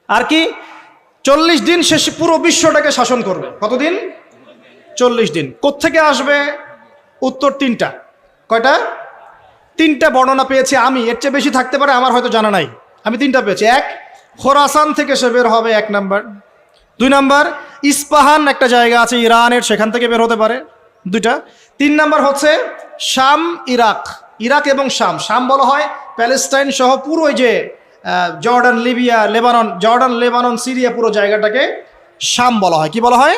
আর কি 40 দিন সে পুরো বিশ্বটাকে শাসন করবে। কতদিন? 40 দিন। কোত্থেকে আসবে? উত্তর 3টা। কয়টা? 3টা বর্ণনা পেয়েছি আমি, এর চেয়ে বেশি থাকতে পারে, আমার হয়তো জানা নাই। আমি 3টা পেয়েছি। 1, খোরাসান থেকে সে বের হবে, 1 নাম্বার। 2 নাম্বার, ইস্পাহান একটা জায়গা আছে ইরানের, সেখান থেকে বের হতে পারে, 2টা। 3 নাম্বার হচ্ছে শাম, ইরাক। ইরাক এবং শাম, শাম বলা হয় প্যালেস্টাইন সহ পুরো ওই যে Jordan, Libya, Lebanon, Jordan, Lebanon, Syria, পুরো জায়গাটাকে শাম বলা হয়। কি বলা হয়?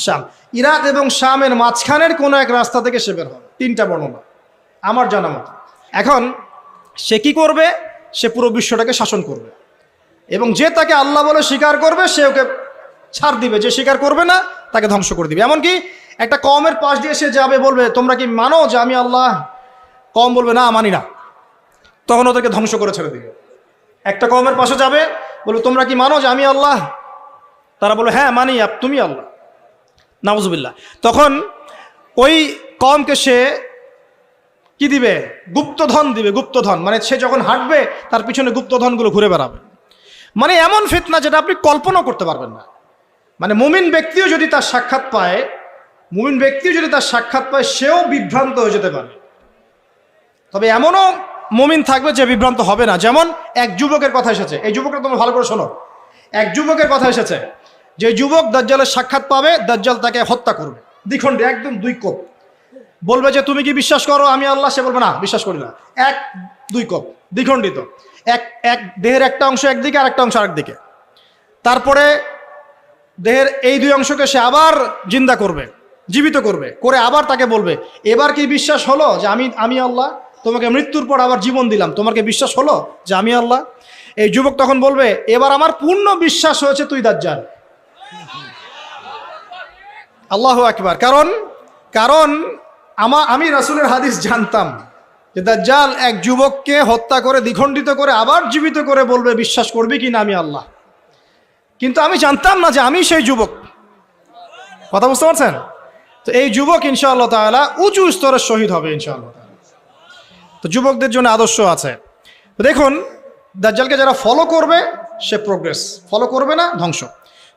শাম। ইরাক এবং শামের মাঝখানের কোনো এক রাস্তা থেকে সে বের হবে। 3টা বর্ণনা আমার জানা মতো। এখন সে কি করবে? সে পুরো বিশ্বটাকে শাসন করবে, এবং যে তাকে আল্লাহ বলে স্বীকার করবে সে ওকে ছাড় দিবে, যে স্বীকার করবে না তাকে ধ্বংস করে দিবে। এমনকি একটা কওমের পাশ দিয়ে সে যাবে, বলবে তোমরা কি মানো যে আমি আল্লাহ? কওম বলবে না, মানি না, তখন ওদেরকে ধ্বংস করে ছেড়ে দিবে। একটা কওমের পাশে যাবে, বলবে তোমরা কি মানো যে আমি আল্লাহ? তারা বলবে হ্যাঁ মানি, তুমি আল্লাহ। নাউজুবিল্লাহ। তখন ওই কওমকে সে কি দিবে? গুপ্তধন দিবে। গুপ্তধন মানে সে যখন হাঁটবে তার পিছনে গুপ্তধনগুলো ঘুরে বেড়াবে। মানে এমন ফিতনা যেটা আপনি কল্পনা করতে পারবেন না। মানে মুমিন ব্যক্তিও যদি তার সাক্ষাৎ পায়, সেও বিভ্রান্ত হয়ে যেতে পারে। তবে এমনও মুমিন থাকবে যে বিভ্রান্ত হবে না। যেমন এক যুবকের কথা এসেছে, এই যুবকটা তোমরা ভালো করে শোনো। এক যুবকের কথা এসেছে, যে যুবক দাজ্জালের সাক্ষাৎ পাবে, দাজ্জাল তাকে হত্যা করবে দ্বিখণ্ডে, একদম 2 কোপ। বলবে যে তুমি কি বিশ্বাস করো আমি আল্লাহ? সে বলবে না, বিশ্বাস করি না। 1-2 কোপ, দ্বিখণ্ডিত। এক দেহের একটা অংশ একদিকে আর একটা অংশ আরেকদিকে। তারপরে দেহের এই 2 অংশকে সে আবার জিন্দা করবে, জীবিত করবে, করে আবার তাকে বলবে এবার কি বিশ্বাস হলো যে আমি আল্লাহ? তোমাকে মৃত্যুর পর আবার জীবন দিলাম, তোমার কি বিশ্বাস হলো যে আমি আল্লাহ? এই যুবক তখন বলবে এবার আমার পূর্ণ বিশ্বাস হয়েছে তুই দাজ্জাল। আল্লাহু আকবার। কারণ আমি রাসূলের হাদিস জানতাম যে দাজ্জাল এক যুবককে হত্যা করে দ্বিখণ্ডিত করে আবার জীবিত করে বলবে বিশ্বাস করবি কি না আমি আল্লাহ। কিন্তু আমি জানতাম না যে আমি সেই যুবক। কথা বুঝতে পারছেন? তো এই যুবক ইনশাআল্লাহ তাআলা উঁচু স্তরের শহীদ হবে ইনশাআল্লাহ। তো যুবকদের জন্য আদর্শ আছে। তো দেখুন, দাজ্জালকে যারা ফলো করবে সে প্রোগ্রেস, ফলো করবে না ধ্বংস।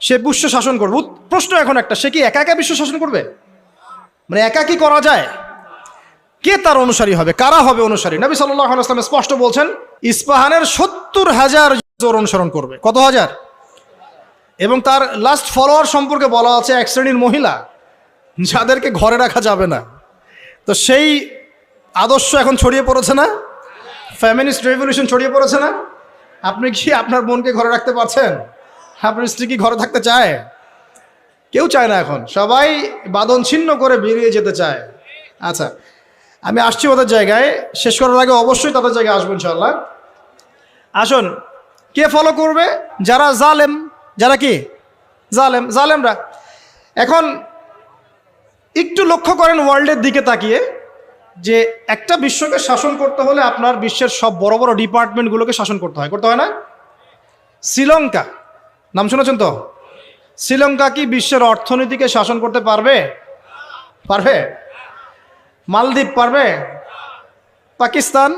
সে বিশ্ব শাসন করবে। প্রশ্ন এখন একটা, সে কি একা একা বিশ্ব শাসন করবে? মানে একা কি করা যায়? কে তার অনুসারী হবে? কারা হবে অনুসারী? নবী সাল্লাল্লাহু আলাইহি ওয়াসাল্লাম স্পষ্ট বলছেন, ইস্পাহানের 70,000 জোর অনুসরণ করবে। কত হাজার? এবং তার লাস্ট ফলোয়ার সম্পর্কে বলা আছে এক শ্রেণীর মহিলা যাদেরকে ঘরে রাখা যাবে না। তো সেই আদর্শ এখন ছড়িয়ে পড়েছে না? ফেমিনিস্ট রেভলিউশন ছড়িয়ে পড়েছে না? আপনি কি আপনার বোনকে ঘরে রাখতে পারছেন? আপনার স্ত্রী কি ঘরে থাকতে চায়? কেউ চায় না। এখন সবাই বাঁধন ছিন্ন করে বেরিয়ে যেতে চায়। আচ্ছা, আমি আসছি ওদের জায়গায়। শেষ করার আগে অবশ্যই তাদের জায়গায় আসবো ইনশাআল্লাহ। আসুন, কে ফলো করবে? যারা জালেম। যারা কি? জালেমরা। এখন একটু লক্ষ্য করেন ওয়ার্ল্ডের দিকে তাকিয়ে, যে একটা বিশ্বকে শাসন করতে হলে আপনার বিশ্বের সব বড় বড় ডিপার্টমেন্টগুলোকে শাসন করতে হয় না? শ্রীলঙ্কা নাম শুনেছেন তো? শ্রীলঙ্কা কি বিশ্বের অর্থনীতিকে শাসন করতে পারবে? মালদ্বীপ পারবে? পাকিস্তান,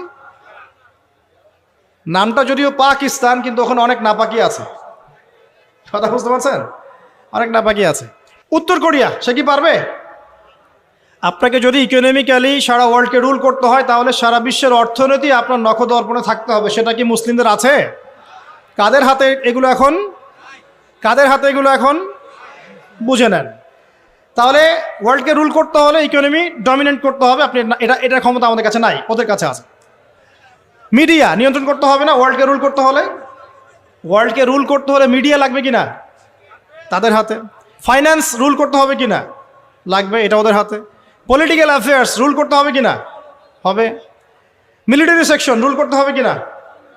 নামটা যদিও পাকিস্তান, কিন্তু ওখানে অনেক নাপাকি আছে। কথা বুঝতে পারছেন? অনেক নাপাকি আছে। উত্তর কোরিয়া, সে কি পারবে? আপনাকে যদি ইকোনমিক্যালি সারা ওয়ার্ল্ডকে রুল করতে হয়, তাহলে সারা বিশ্বের অর্থনীতি আপনার নখদর্পণে থাকতে হবে। সেটা কি মুসলিমদের আছে? কাদের হাতে এগুলো এখন? বুঝে নেন। তাহলে ওয়ার্ল্ডকে রুল করতে হলে ইকোনমি ডমিনেন্ট করতে হবে। আপনি এটার ক্ষমতা আমাদের কাছে নাই, ওদের কাছে আছে। মিডিয়া নিয়ন্ত্রণ করতে হবে না? ওয়ার্ল্ডকে রুল করতে হলে মিডিয়া লাগবে কিনা? তাদের হাতে। ফাইন্যান্স রুল করতে হবে কিনা? লাগবে, এটা ওদের হাতে। পলিটিক্যাল অ্যাফেয়ার্স রুল করতে হবে কিনা? হবে। মিলিটারি সেকশন রুল করতে হবে কিনা?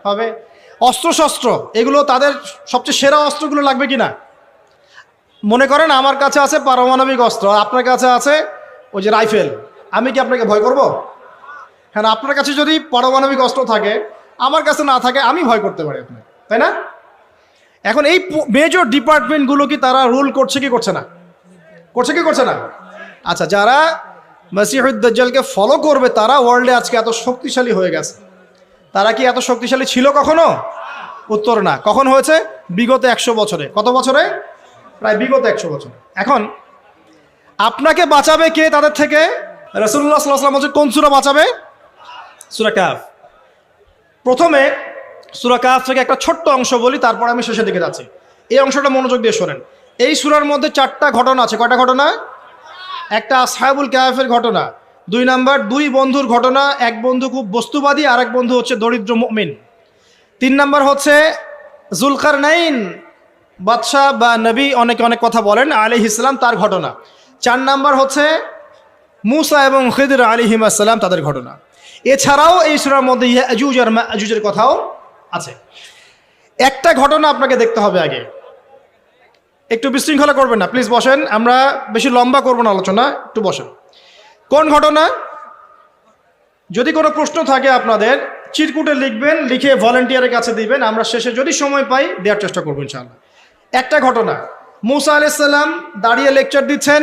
হবে। অস্ত্রশস্ত্র, এগুলো তাদের সবচেয়ে সেরা অস্ত্রগুলো লাগবে কিনা? মনে করেন আমার কাছে আছে পারমাণবিক অস্ত্র, আপনার কাছে আছে ওই যে রাইফেল, আমি কি আপনাকে ভয় করব? হ্যাঁ, আপনার কাছে যদি পারমাণবিক অস্ত্র থাকে, আমার কাছে না থাকে, আমি ভয় করতে পারি আপনাকে, তাই না? এখন এই মেজর ডিপার্টমেন্টগুলো কি তারা রুল করছে কি করছে না? আচ্ছা, যারা মসিহুদ দাজ্জালকে ফলো করবে তারা ওয়ার্ল্ডে আজকে এত শক্তিশালী হয়ে গেছে। তারা কি এত শক্তিশালী ছিল কখনো? উত্তর না। কখন হয়েছে? বিগত 100 বছরে। কত বছরে? প্রায় বিগত 100 বছরে। এখন আপনাকে বাঁচাবে কে তাদের থেকে? রাসূলুল্লাহ সাল্লাল্লাহু আলাইহি ওয়াসাল্লাম বলছে কোন সূরা বাঁচাবে? সূরা কাহফ। প্রথমে সূরা কাহফ থেকে একটা ছোট্ট অংশ বলি, তারপর আমি শেষের দিকে যাচ্ছি। এই অংশটা মনোযোগ দিয়ে শোনেন। এই সূরার মধ্যে 4টা ঘটনা আছে। কয়টা ঘটনা? একটা আসহাবুল কাহফের ঘটনা, 2 নাম্বার 2 বন্ধুর ঘটনা, এক বন্ধু খুব বস্তুবাদী, আরেক বন্ধু হচ্ছে দরিদ্র মুমিন। 3 নাম্বার হচ্ছে যুলকারনাইন বাদশাহ বা নবী, অনেকে অনেক কথা বলেন, আলাইহিস সালাম, তার ঘটনা। 4 নাম্বার হচ্ছে মূসা এবং খিদর আলাইহিস সালাম, তাদের ঘটনা। এছাড়াও এই সূরার মধ্যে ইয়াজুজ আর মাজুজের কথাও আছে। একটা ঘটনা আপনাকে দেখতে হবে আগে। একটু বিশৃঙ্খলা করবেন না প্লিজ, বসেন। আমরা বেশি লম্বা করব না আলোচনা, একটু বসেন। কোন ঘটনা? যদি কোনো প্রশ্ন থাকে আপনাদের চিরকুটে লিখবেন, লিখে ভলান্টিয়ারের কাছে দিবেন, আমরা শেষে যদি সময় পাই দেওয়ার চেষ্টা করবো ইনশাআল্লাহ। একটা ঘটনা, মূসা আলাইহিস সালাম দাঁড়িয়ে লেকচার দিচ্ছেন,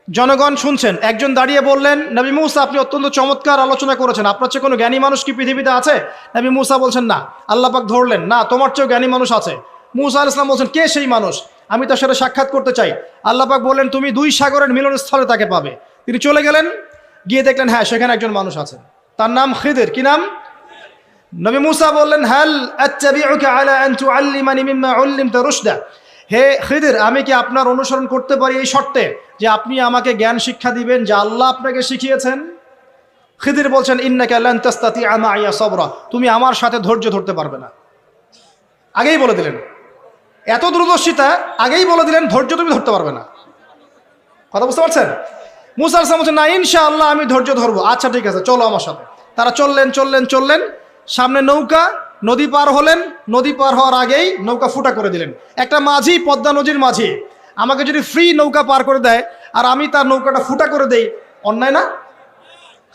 জনগণ শুনছেন। একজন দাঁড়িয়ে বললেন, নবী মূসা আপনি অত্যন্ত চমৎকার আলোচনা করেছেন, আপনার চেয়ে কোনো জ্ঞানী মানুষ কি পৃথিবীতে আছে? নবী মূসা বলছেন না। আল্লাহ পাক ধরলেন, না তোমার চেয়েও জ্ঞানী মানুষ আছে। মূসা আলাইহিস সালাম বলছেন, কে সেই মানুষ? আমি তার সাথে সাক্ষাৎ করতে চাই। আল্লাহ পাক বললেন, তুমি 2 সাগরের মিলনস্থলে তাকে পাবে। তিনি চলে গেলেন, গিয়ে দেখলেন হ্যাঁ সেখানে একজন মানুষ আছেন, তার নাম খিদর। কি নাম? নবী মূসা বললেন, হাল আত্তাবিউকা আলা আন তুআল্লিমানি মিম্মা উল্লিমতা রুশদা। হে খিদর, আমি কি আপনার অনুসরণ করতে পারি এই শর্তে যে আপনি আমাকে জ্ঞান শিক্ষা দিবেন যা আল্লাহ আপনাকে শিখিয়েছেন? খিদর বলছেন, ইন্নাকা লান তাস্তাতিআ মাইয়া সাবরা, তুমি আমার সাথে ধৈর্য ধরতে পারবে না। আগেই বলে দিলেন, এত দূরদর্শিতা, আগেই বলে দিলেন ধৈর্য তুমি ধরতে পারবে না। কথা বুঝতে পারছেন? মূসা আলাইহিস সালাম বলছেন, না ইনশাআল্লাহ আমি ধৈর্য ধরবো। আচ্ছা ঠিক আছে, চলো আমার সাথে। তারা চললেন, সামনে নৌকা, নদী পার হলেন। নদী পার হওয়ার আগেই নৌকা ফুটা করে দিলেন। একটা মাঝি, পদ্মা নদীর মাঝি, আমাকে যদি ফ্রি নৌকা পার করে দেয় আর আমি তার নৌকাটা ফুটা করে দেই, অন্যায় না?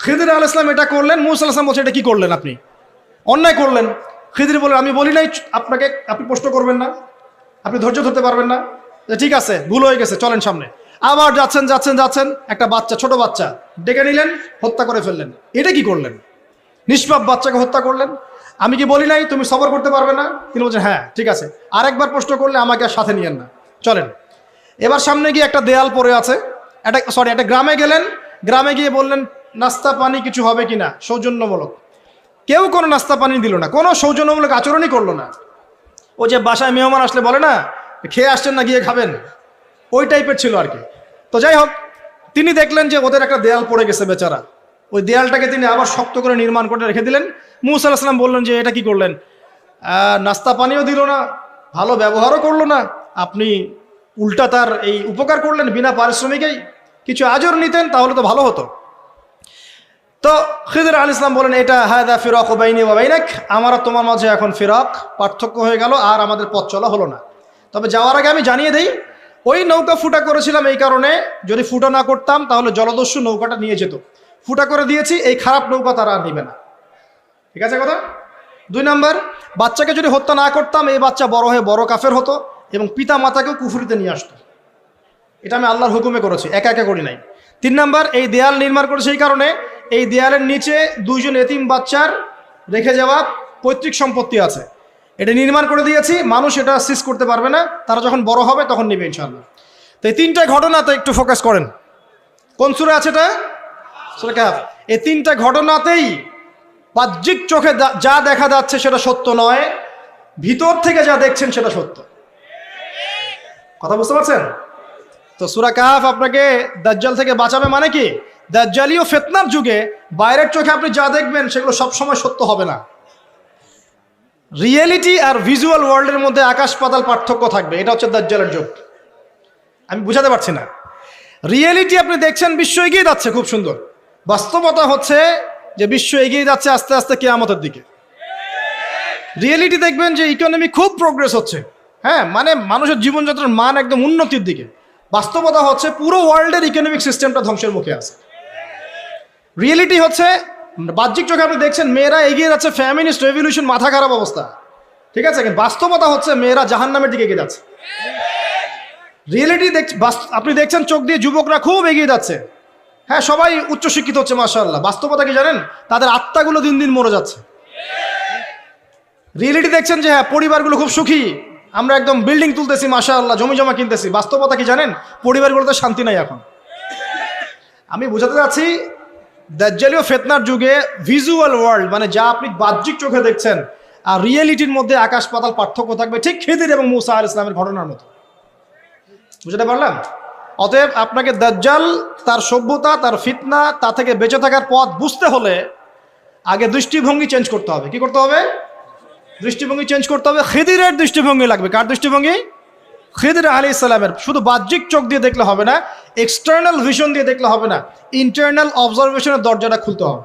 খিদর আলাইহিস সালাম এটা করলেন। মূসা আলাইহিস সালাম বলছে, এটা কি করলেন আপনি? অন্যায় করলেন। খিদর বললেন, আমি বলি নাই আপনাকে আপনি প্রশ্ন করবেন না, আপনি ধৈর্য ধরতে পারবেন না। ঠিক আছে, ভুল হয়ে গেছে, চলেন সামনে। আবার যাচ্ছেন, একটা বাচ্চা, ছোট বাচ্চা ডেকে নিলেন, হত্যা করে ফেললেন। এটা কি করলেন? নিষ্পাপ বাচ্চাকে হত্যা করলেন। আমি কি বলি নাই তুমি সবর করতে পারবে না? তিনি বলছেন, হ্যাঁ ঠিক আছে, আরেকবার প্রশ্ন করলে আমাকে আর সাথে নিয়েন না, চলেন। এবার সামনে গিয়ে একটা দেয়াল পড়ে আছে, একটা গ্রামে গেলেন। গ্রামে গিয়ে বললেন, নাস্তা পানি কিছু হবে কিনা, সৌজন্যমূলক। কেউ কোনো নাস্তা পানি দিল না, কোনো সৌজন্যমূলক আচরণই করলো না। ও যে বাসায় মেহমান আসলে বলে না, খেয়ে আসছেন না গিয়ে খাবেন, ওই টাইপের ছিল আর কি। তো যাই হোক, তিনি দেখলেন যে ওদের একটা দেয়াল পড়ে গেছে বেচারা, ওই দেয়ালটাকে তিনি আবার শক্ত করে নির্মাণ করে রেখে দিলেন। মূসা আলাইহিস সালাম বললেন যে এটা কি করলেন? নাস্তা পানিও দিল না, ভালো ব্যবহারও করলো না, আপনি উল্টা তার এই উপকার করলেন বিনা পারিশ্রমিকেই। কিছু আজর নিতেন তাহলে তো ভালো হতো। তো খিদর আলাইহিস সালাম বলেন, এটা হাদা ফিরাকু বাইনি ওয়া বাইনাক, আমার আর তোমার মাঝে এখন ফিরাক, পার্থক্য হয়ে গেল, আর আমাদের পথ চলা হলো না। তবে যাওয়ার আগে আমি জানিয়ে দেই, ওই নৌকা ফুটা করেছিলাম এই কারণে, যদি ফুটা না করতাম তাহলে জলদস্যু নৌকাটা নিয়ে যেত। ফুটা করে দিয়েছি, এই খারাপ নৌকা তারা আর নিবে না। ঠিক আছে কথা? 2 নাম্বার, বাচ্চাকে যদি হত্যা না করতাম এই বাচ্চা বড় হয়ে বড় কাফের হতো এবং পিতা মাতাকেও কুফরিতে নিয়ে আসতো। এটা আমি আল্লাহর হুকুমে করেছি, একা একা করি নাই। 3 নাম্বার, এই দেয়াল নির্মাণ করেছে এই কারণে, এই দেয়ালের নিচে 2 জন এতিম বাচ্চার রেখে যাওয়া পৈতৃক সম্পত্তি আছে, এটা নির্মাণ করে দিয়েছি, মানুষ এটা সিজ করতে পারবে না, তারা যখন বড় হবে তখন নেবে ইনশাআল্লাহ। তো এই 3টা ঘটনাতে একটু ফোকাস করেন। কোন সূরা আছে এটা? সূরা কাহফ। এই 3টা ঘটনাতেই বাহ্যিক চোখে যা দেখা যাচ্ছে সেটা সত্য নয়, ভিতর থেকে যা দেখছেন সেটা সত্য। কথা বুঝতে পারছেন? তো সূরা কাহফ আপনাকে দাজ্জাল থেকে বাঁচাবে। মানে কি? দাজ্জালীয় ফিতনার যুগে বাইরের চোখে আপনি যা দেখবেন সেগুলো সবসময় সত্য হবে না। রিয়েলিটি আর ভিজুয়াল ওয়ার্ল্ডের মধ্যে আকাশ পাতাল পার্থক্য থাকবে। এটা হচ্ছে দাজ্জালের যুগ। আমি বুঝাতে পারছি না। রিয়েলিটি আপনি দেখছেন বিশ্ব এগিয়ে যাচ্ছে, খুব সুন্দর। বাস্তবতা হচ্ছে যে বিশ্ব এগিয়ে যাচ্ছে আস্তে আস্তে কিয়ামতের দিকে। রিয়েলিটি দেখবেন যে ইকোনমি খুব প্রোগ্রেস হচ্ছে, হ্যাঁ, মানে মানুষের জীবনযাত্রার মান একদম উন্নতির দিকে। বাস্তবতা হচ্ছে পুরো ওয়ার্ল্ডের ইকোনমিক সিস্টেমটা ধ্বংসের মুখে আছে। রিয়েলিটি হচ্ছে বাহ্যিক চোখে আপনি দেখছেন মেয়েরা এগিয়ে যাচ্ছে, ফ্যামিনিস্ট রেভলিউশন, মাথা খারাপ অবস্থা, ঠিক আছে, কিন্তু বাস্তবতা হচ্ছে মেয়েরা জাহান্নামের দিকে এগিয়ে যাচ্ছে। রিয়েলিটি আপনি দেখছেন চোখ দিয়ে যুবকরা খুব এগিয়ে যাচ্ছে, হ্যাঁ, সবাই উচ্চশিক্ষিত হচ্ছে মাশাআল্লাহ। বাস্তবতা কি জানেন? তাদের আত্মাগুলো দিন দিন মরে যাচ্ছে। রিয়েলিটি দেখছেন যে হ্যাঁ পরিবারগুলো খুব সুখী, আমরা একদম বিল্ডিং তুলতেছি, মাশাআল্লাহ, জমি জমা কিনতেছি। বাস্তবতা কি জানেন? পরিবারগুলোতে শান্তি নাই এখন। আমি বোঝাতে চাচ্ছি, দাজ্জালীয় ফিতনার যুগে ভিজুয়াল ওয়ার্ল্ড, মানে যা আপনি বাহ্যিক চোখে দেখছেন আর রিয়েলিটির মধ্যে আকাশ পাতাল পার্থক্য থাকবে, ঠিক খিদির এবং মূসা আলাইহিস সালামের ঘটনার মতো। বুঝতে পারলাম? অতএব আপনাকে দাজ্জাল, তার সভ্যতা, তার ফিতনা, তা থেকে বেঁচে থাকার পথ বুঝতে হলে আগে দৃষ্টিভঙ্গি চেঞ্জ করতে হবে। কি করতে হবে? দৃষ্টিভঙ্গি চেঞ্জ করতে হবে। খিদিরের দৃষ্টিভঙ্গি লাগবে। কার দৃষ্টিভঙ্গি? খিদির আলাইহিস সালামের। শুধু বাহ্যিক চোখ দিয়ে দেখলে হবে না, এক্সটার্নাল ভিশন দিয়ে দেখলে হবে না, ইন্টারনাল অবজারভেশনের দরজাটা খুলতে হবে।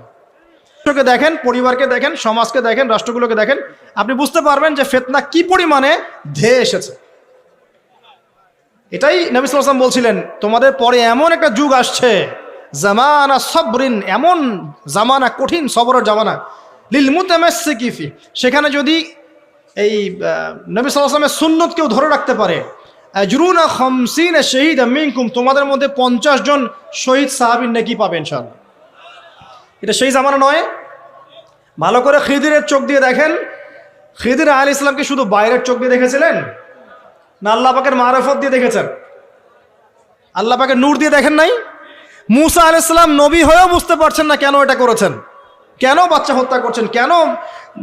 রাষ্ট্রকে দেখেন, পরিবারকে দেখেন, সমাজকে দেখেন, রাষ্ট্রগুলোকে দেখেন, আপনি বুঝতে পারবেন যে ফিতনা কি পরিমাণে ধেয়ে এসেছে। এটাই নবী সাল্লাল্লাহু আলাইহি ওয়াসাল্লাম বলছিলেন, তোমাদের পরে এমন একটা যুগ আসছে, জামানা সবরিন, এমন জামানা, কঠিন সবরের জামানা, লিল মুতামাসসিকি ফি, সেখানে যদি এই নবী সাল্লাল্লাহু আলাইহি ওয়াসাল্লামের সুন্নত কেউ ধরে রাখতে পারে, আজরুনা 50 শাহীদা মিনকুম, তোমাদের মধ্যে 50 জন শহীদ সাহাবীর নেকি পাবে ইনশাআল্লাহ। এটা সেই জামানা নয়? ভালো করে খিদিরের চোখ দিয়ে দেখেন। খিদির আলাইহিস সালাম কি শুধু বাইরের চোখ দিয়ে দেখেছিলেন, না আল্লাহ পাকের মারিফত দিয়ে দেখেছেন? আল্লাহ পাকের নূর দিয়ে দেখেন নাই? মূসা আলাইহিস সালাম নবী হয়েও বুঝতে পারছেন না কেন এটা করেছেন, কেন বাচ্চা হত্যা করছেন, কেন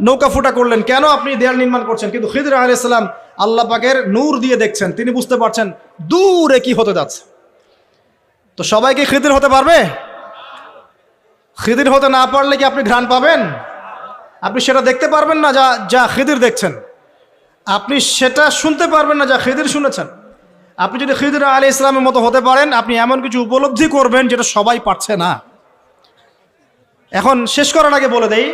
নৌকা ফুটা করলেন, কেন আপনি দেয়াল নির্মাণ করছেন, কিন্তু খিদির আলাইহিস সালাম আল্লাহ পাকের নূর দিয়ে দেখছেন, তিনি বুঝতে পারছেন দূরে কি হতে যাচ্ছে। তো সবাই কি খিদির হতে পারবে? খিদির হতে না পারলে কি আপনি ঘ্রাণ পাবেন? আপনি সেটা দেখতে পারবেন না যা যা খিদির দেখছেন, আপনি সেটা শুনতে পারবেন না যা খিদির শুনেছেন। আপনি যদি খিদির আলাইহিস সালামের মতো হতে পারেন, আপনি এমন কিছু উপলব্ধি করবেন যেটা সবাই পারছে না। এখন শেষ করার আগে বলে দেই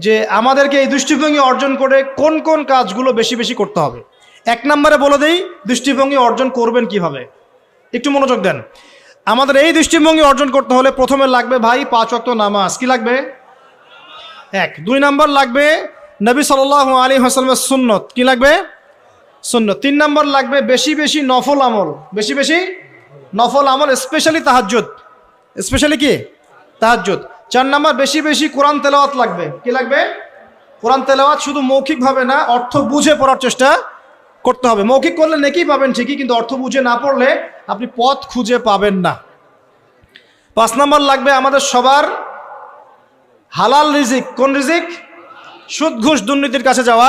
যে আমাদেরকে এই দৃষ্টিভঙ্গি অর্জন করে কোন কোন কাজগুলো বেশি বেশি করতে হবে। 1 নম্বরে বলে দেই দৃষ্টিভঙ্গি অর্জন করবেন কিভাবে, একটু মনোযোগ দেন। আমাদের এই দৃষ্টিভঙ্গি অর্জন করতে হলে প্রথমে লাগবে ভাই 5 ওয়াক্ত নামাজ। কি লাগবে? 1। 2 নম্বর লাগবে নবী সাল্লাল্লাহু আলাইহি ওয়াসাল্লামের সুন্নত। কি লাগবে? সুন্নত। 3 নম্বর লাগবে বেশি বেশি নফল আমল, বেশি বেশি নফল আমল, স্পেশালি তাহাজ্জুদ। স্পেশালি কি? তাহাজ্জুদ। 4 নম্বর বেশি বেশি কোরআন তেলাওয়াত লাগবে। কি লাগবে? কোরআন তেলাওয়াত শুধু মৌখিকভাবে না, অর্থ বুঝে পড়ার চেষ্টা করতে হবে। মৌখিক করলে নেকি পাবেন ঠিকই, কিন্তু অর্থ বুঝে না পড়লে আপনি পথ খুঁজে পাবেন না। 5 নম্বর লাগবে আমাদের সবার হালাল রিজিক। কোন রিজিক? সুদ ঘুষ দুর্নীতির কাছে যাওয়া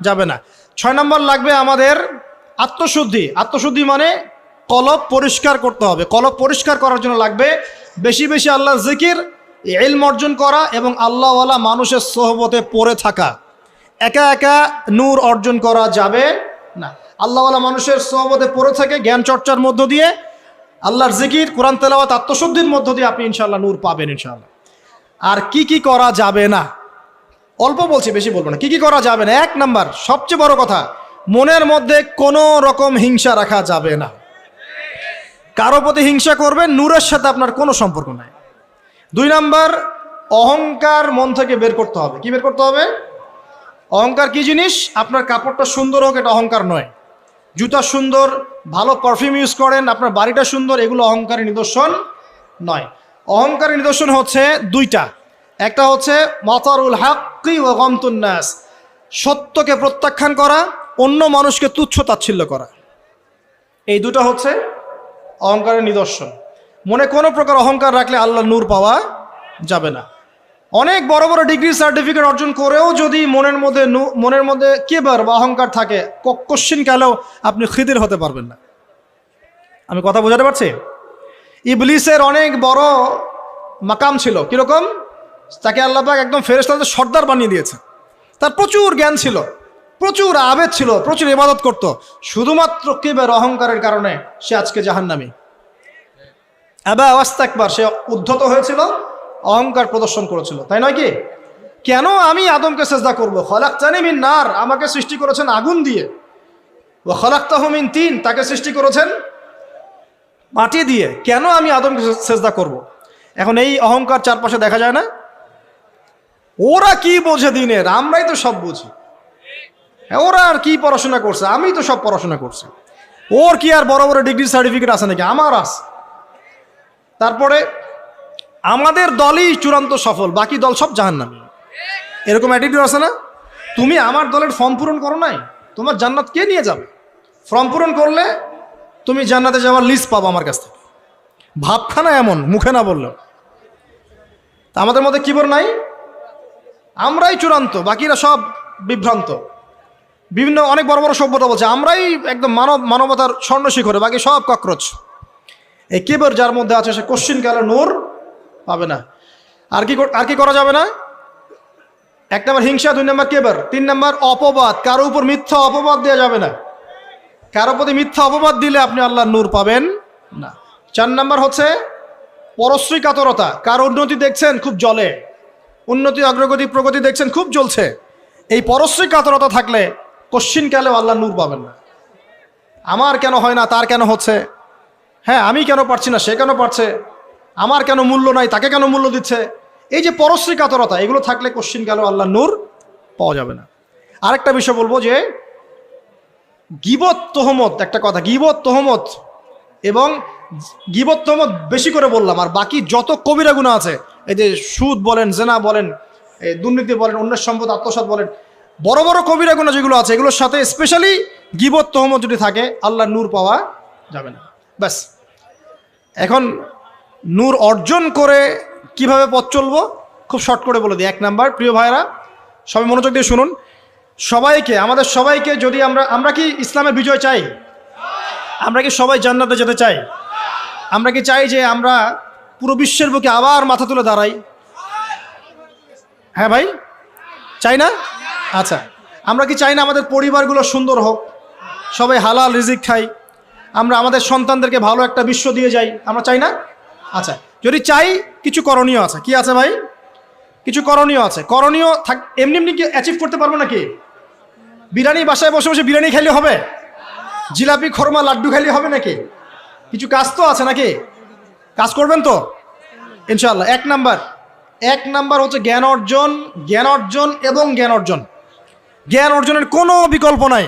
যাবে না। 6 নম্বর লাগবে আমাদের আত্মশুদ্ধি। আত্মশুদ্ধি মানে কলব পরিষ্কার করতে হবে। কলব পরিষ্কার করার জন্য লাগবে বেশি বেশি আল্লাহর জিকির, ইলম অর্জন করা এবং আল্লাহওয়ালা মানুষের সোহবতে পড়ে থাকা। একা একা নূর অর্জন করা যাবে না। আল্লাহওয়ালা মানুষের সোহবতে পড়ে থাকে, জ্ঞান চর্চার মধ্য দিয়ে, আল্লাহর জিকির, কোরআন তেলাওয়াত, আত্মশুদ্ধির মধ্য দিয়ে আপনি ইনশাআল্লাহ নূর পাবেন ইনশাআল্লাহ। আর কি কি করা যাবে না, অল্প বলছি, বেশি বলবো না। কি কি করা যাবে না? 1 নাম্বার, সবচেয়ে বড় কথা, মনের মধ্যে কোনো রকম হিংসা রাখা যাবে না। কারো প্রতি হিংসা করবেন, নূরের সাথে আপনার কোনো সম্পর্ক নাই। 2 নাম্বার, অহংকার মন থেকে বের করতে হবে। কি বের করতে হবে? অহংকার কি জিনিস? আপনার কাপড়টা সুন্দর হোক, এটা অহংকার নয়। জুতা সুন্দর, ভালো পারফিউম ইউজ করেন, আপনার বাড়িটা সুন্দর, এগুলো অহংকারের নিদর্শন নয়। অহংকারের নিদর্শন হচ্ছে 2টা। একটা হচ্ছে মাতারুল হাক্কি ওয়া গামতুন নাস, সত্যকে প্রত্যাখ্যান করা, অন্য মানুষকে তুচ্ছ তাচ্ছিল্য করা। এই 2টা হচ্ছে অহংকারের নিদর্শন। মনে কোনো প্রকার অহংকার রাখলে আল্লাহর নূর পাওয়া যাবে না। অনেক বড় বড় ডিগ্রি সার্টিফিকেট অর্জন করেও যদি মনের মধ্যে কিবর বা অহংকার থাকে, কোশ্চিন কালেও আপনি খিদির হতে পারবেন না। আমি কথা বোঝাতে পারছি? ইবলিসের অনেক বড় মাকাম ছিল। কিরকম? তাকে আল্লাহ পাক একদম ফেরেশতাদের সর্দার বানিয়ে দিয়েছে। তার প্রচুর জ্ঞান ছিল, প্রচুর আবেদ ছিল, প্রচুর ইবাদত করত। শুধুমাত্র কিবর, অহংকারের কারণে সে আজকে জাহান্নামী। আবা ওয়াস্তাকবার, সে উদ্ধত হয়েছিল, অহংকার প্রদর্শন করেছিল, তাই নয় কি? কেন আমি আদমকে সিজদা করব? খলাকতানি মিন নার, আমাকে সৃষ্টি করেছেন আগুন দিয়ে। ওয়া খলাকতাহু মিন তিন, তাকে সৃষ্টি করেছেন মাটি দিয়ে। কেন আমি আদমকে সিজদা করব? এখন এই অহংকার চারপাশে দেখা যায় না? ওরা কি বোঝে দিনের, আমরাই তো সব বুঝি। ওরা আর কি পড়াশোনা করছে, আমি তো সব পড়াশোনা করছি। ওর কি আর বড় বড় ডিগ্রি সার্টিফিকেট আছে নাকি? আমার আছে। তারপরে আমাদের দলই চূড়ান্ত সফল, বাকি দল সব জাহান্নামী। এরকম অ্যাটিটিউড আছে না? তুমি আমার দলের ফর্ম পূরণ করো নাই, তোমার জান্নাত কে নিয়ে যাবে? ফর্ম পূরণ করলে তুমি জান্নাতে যাওয়ার লিস্ট পাবো আমার কাছ থেকে। ভাবখানা এমন, মুখে না বললেও। তা আমাদের মধ্যে কিবর নাই, আমরাই চূড়ান্ত, বাকিরা সব বিভ্রান্ত। বিভিন্ন অনেক বড় বড় সভ্যতা বলছে আমরাই একদম মানবতার স্বর্ণ শিখরে, বাকি সব ককরোচ। এই কিবর যার মধ্যে আছে সে কোশ্চিনকালে নূর পাবে না। আর কি করা যাবে না? 1 নম্বর হিংসা, 2 নম্বর কিবর, 3 নম্বর অপবাদ। কারো উপর মিথ্যা অপবাদ দেওয়া যাবে না। কারো প্রতি মিথ্যা অপবাদ দিলে আপনি আল্লাহর নূর পাবেন না। 4 নম্বর হচ্ছে পরশ্রী কাতরতা। কারো উন্নতি দেখছেন খুব জ্বলে, উন্নতি অগ্রগতি প্রগতি দেখছেন খুব জ্বলছে, এই পরশ্রী কাতরতা থাকলে কোশ্চিনকালেও আল্লাহর নূর পাবেন না। আমার কেন হয় না, তার কেন হচ্ছে, হ্যাঁ আমি কেন পারছি না, সে কেন পারছে, আমার কেন মূল্য নাই, তাকে কেন মূল্য দিচ্ছে, এই যে পরশ্রী কাতরতা, এগুলো থাকলে কোশ্চিনকালেও আল্লাহর নূর পাওয়া যাবে না। আরেকটা বিষয় বলবো যে গীবত তোহমত, একটা কথা, গীবত তোহমত এবং গীবত তোহমত বেশি করে বললাম, আর বাকি যত কবিরা গুনাহ আছে, এই যে সুদ বলেন, জেনা বলেন, এই দুর্নীতি বলেন, অন্যের সম্পদ আত্মসাৎ বলেন, বড় বড় কবিরা গুনাহ যেগুলো আছে এগুলোর সাথে স্পেশালি গীবত তোহমত যদি থাকে আল্লাহর নূর পাওয়া যাবে না। ব্যাস, এখন নূর অর্জন করে কিভাবে পথ চলবো খুব শর্ট করে বলে দিই। 1 নাম্বার, প্রিয় ভাইরা সবাই মনোযোগ দিয়ে শুনুন, সবাইকে, আমাদের সবাইকে, যদি আমরা কি ইসলামের বিজয় চাই? আমরা কি সবাই জান্নাতে যেতে চাই? আমরা কি চাই যে আমরা পুরো বিশ্বের বুকে আবার মাথা তুলে দাঁড়াই? হ্যাঁ ভাই, চাই না? আচ্ছা, আমরা কি চাই না আমাদের পরিবারগুলো সুন্দর হোক, সবাই হালাল রিজিক খাই, আমরা আমাদের সন্তানদেরকে ভালো একটা বিশ্ব দিয়ে যাই? আমরা চাই না? আচ্ছা, যদি চাই কিছু করণীয় আছে। কি আছে ভাই? কিছু করণীয় আছে। করণীয় এমনি এমনি কি অ্যাচিভ করতে পারবো নাকি? বিরিয়ানি বাসায় বসে বসে বিরিয়ানি খাইলে হবে? জিলাপি খরমা লাড্ডু খাইলে হবে নাকি? কিছু কাজ তো আছে নাকি? কাজ করবেন তো ইনশাআল্লাহ। 1 নাম্বার হচ্ছে জ্ঞান অর্জন, জ্ঞান অর্জন এবং জ্ঞান অর্জন। জ্ঞান অর্জনের কোনো বিকল্প নাই।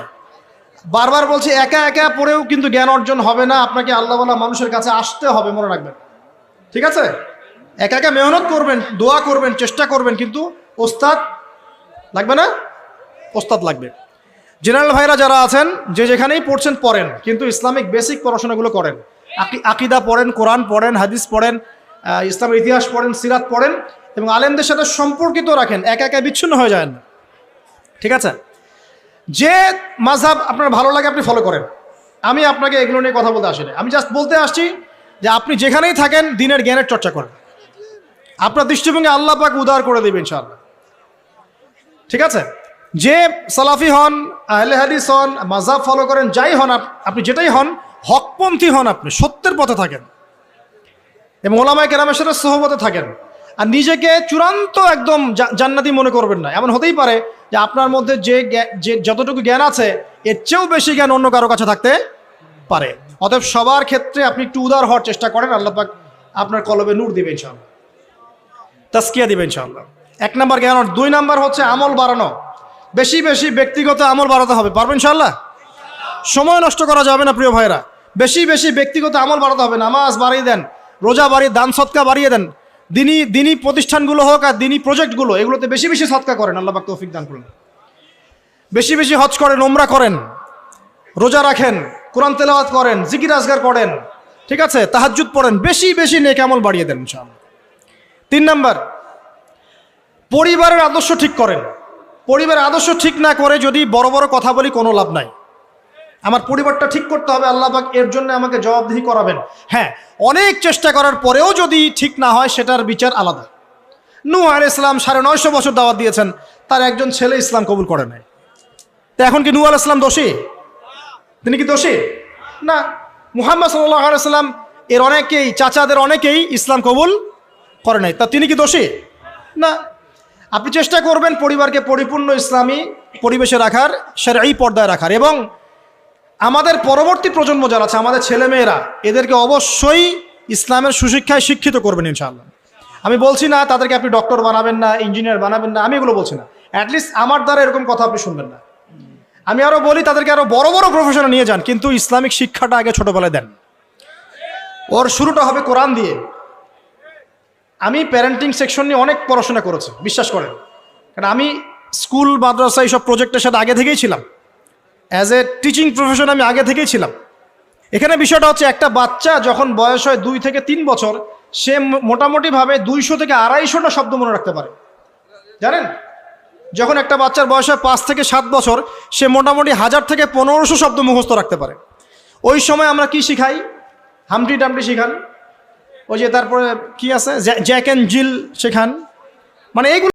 বারবার বলছি, একা একা পড়েও কিন্তু জ্ঞান অর্জন হবে না, আপনাকে আল্লাহওয়ালা মানুষের কাছে আসতে হবে, মনে রাখবেন। ঠিক আছে? একা একা মেহনত করবেন, দোয়া করবেন, চেষ্টা করবেন, কিন্তু ওস্তাদ লাগবে না? ওস্তাদ লাগবে। জেনারেল ভাইরা যারা আছেন, যে যেখানেই পড়ছেন পড়েন, কিন্তু ইসলামিক বেসিক পড়াশোনাগুলো করেন। আকিদা পড়েন, কোরআন পড়েন, হাদিস পড়েন, ইসলামের ইতিহাস পড়েন, সিরাত পড়েন, এবং আলেমদের সাথে সম্পর্কিত রাখেন, একা একা বিচ্ছিন্ন হয়ে যায় না। ঠিক আছে? যে মাযহাব আপনার ভালো লাগে আপনি ফলো করেন। আমি আপনাকে এগুলো নিয়ে কথা বলতে আসিনি, আমি জাস্ট বলতে আসছি যে আপনি যেখানেই থাকেন দিনের জ্ঞানের চর্চা করেন, আপনার দৃষ্টিভঙ্গি আল্লাহ পাক উদার করে দেবেন ইনশাআল্লাহ। ঠিক আছে? যে সালাফি হন, আহলে হাদিস হন, মাযহাব ফলো করেন, যাই হন আপনি, যেটাই হন, হকপন্থী হন, আপনি সত্যের পথে থাকেন এবং ওলামায়ে কেরামের সাথে সোহবতে থাকেন। আর নিজেকে চূড়ান্ত একদম জান্নাতি মনে করবেন না। এমন হতেই পারে যে আপনার মধ্যে যে যতটুকু জ্ঞান আছে এর চেয়েও বেশি জ্ঞান অন্য কারো কাছে থাকতে পারে। অতএব সবার ক্ষেত্রে আপনি একটু উদার হওয়ার চেষ্টা করেন, আল্লাহ পাক আপনার কলবে নূর দিবেন ইনশাআল্লাহ, তাজকিয়া দিবেন ইনশাআল্লাহ। 1 নাম্বার জ্ঞান। 2 নাম্বার হচ্ছে আমল বাড়ানো। বেশি বেশি ব্যক্তিগত আমল বাড়াতে হবে। পারবেন ইনশাআল্লাহ? সময় নষ্ট করা যাবে না প্রিয় ভাইরা। বেশি বেশি ব্যক্তিগত আমল বাড়াতে হবে। নামাজ বাড়িয়ে দেন, রোজা বাড়িয়ে, দান সদকা বাড়িয়ে দেন। দিনী প্রতিষ্ঠানগুলো হোক আর দিনী প্রজেক্টগুলো, এগুলোতে বেশি বেশি সদকা করেন, আল্লাহ পাক তৌফিক দান করুন। বেশি বেশি হজ করেন, ওমরা করেন, রোজা রাখেন, কোরআন তেলাওয়াত করেন, জিকির আজগার করেন। ঠিক আছে? তাহাজ্জুদ পড়েন, বেশি বেশি নেক আমল বাড়িয়ে দেন ইনশাআল্লাহ। 3 নাম্বার, পরিবারের আদর্শ ঠিক করেন। পরিবারের আদর্শ ঠিক না করে যদি বড় বড় কথা বলি কোনো লাভ নাই। আমার পরিবারটা ঠিক করতে হবে, আল্লাহ পাক এর জন্য আমাকে জবাবদিহি করাবেন। হ্যাঁ, অনেক চেষ্টা করার পরেও যদি ঠিক না হয় সেটার বিচার আলাদা। নূহ আলাইহিস সালাম 950 বছর দাওয়াত দিয়েছেন, তার একজন ছেলে ইসলাম কবুল করে নাই। তো এখন কি নূহ আলাইহিস সালাম দোষী? তিনি কি দোষী? না। মুহাম্মদ সাল্লাল্লাহু আলাইহি সাল্লাম এর অনেকেই, চাচাদের অনেকেই ইসলাম কবুল করে নাই, তা তিনি কি দোষী? না। আপনি চেষ্টা করবেন পরিবারকে পরিপূর্ণ ইসলামী পরিবেশে রাখার, শরঈ পর্দায় রাখার, এবং আমাদের পরবর্তী প্রজন্ম যারা আছে, আমাদের ছেলেমেয়েরা, এদেরকে অবশ্যই ইসলামের সুশিক্ষায় শিক্ষিত করবেন ইনশাআল্লাহ। আমি বলছি না তাদেরকে আপনি ডক্টর বানাবেন না, ইঞ্জিনিয়ার বানাবেন না, আমি এগুলো বলছি না। অ্যাটলিস্ট আমার দ্বারা এরকম কথা আপনি শুনবেন না। আমি আরও বলি তাদেরকে আরও বড় বড় প্রফেশনে নিয়ে যান, কিন্তু ইসলামিক শিক্ষাটা আগে ছোটোবেলায় দেন। ওর শুরুটা হবে কোরআন দিয়ে। আমি প্যারেন্টিং সেকশন নিয়ে অনেক পড়াশোনা করেছি, বিশ্বাস করেন, কারণ আমি স্কুল মাদ্রাসা এইসব প্রজেক্টের সাথে আগে থেকেই ছিলাম, অ্যাজ এ টিচিং প্রফেশন আমি আগে থেকেই ছিলাম। এখানে বিষয়টা হচ্ছে, একটা বাচ্চা যখন বয়স হয় 2 থেকে 3 বছর, সে মোটামুটিভাবে 200 থেকে 250টা শব্দ মনে রাখতে পারে, জানেন? যখন একটা বাচ্চার বয়স হয় 5 থেকে 7 বছর, সে মোটামুটি 1000 থেকে 1500 শব্দ মুখস্থ রাখতে পারে। ওই সময় আমরা কি শিখাই? হামটি টামটি শিখান, ওই যে তারপরে কি আছে, জ্যাক অ্যান্ড জিল শেখান, মানে এইগুলো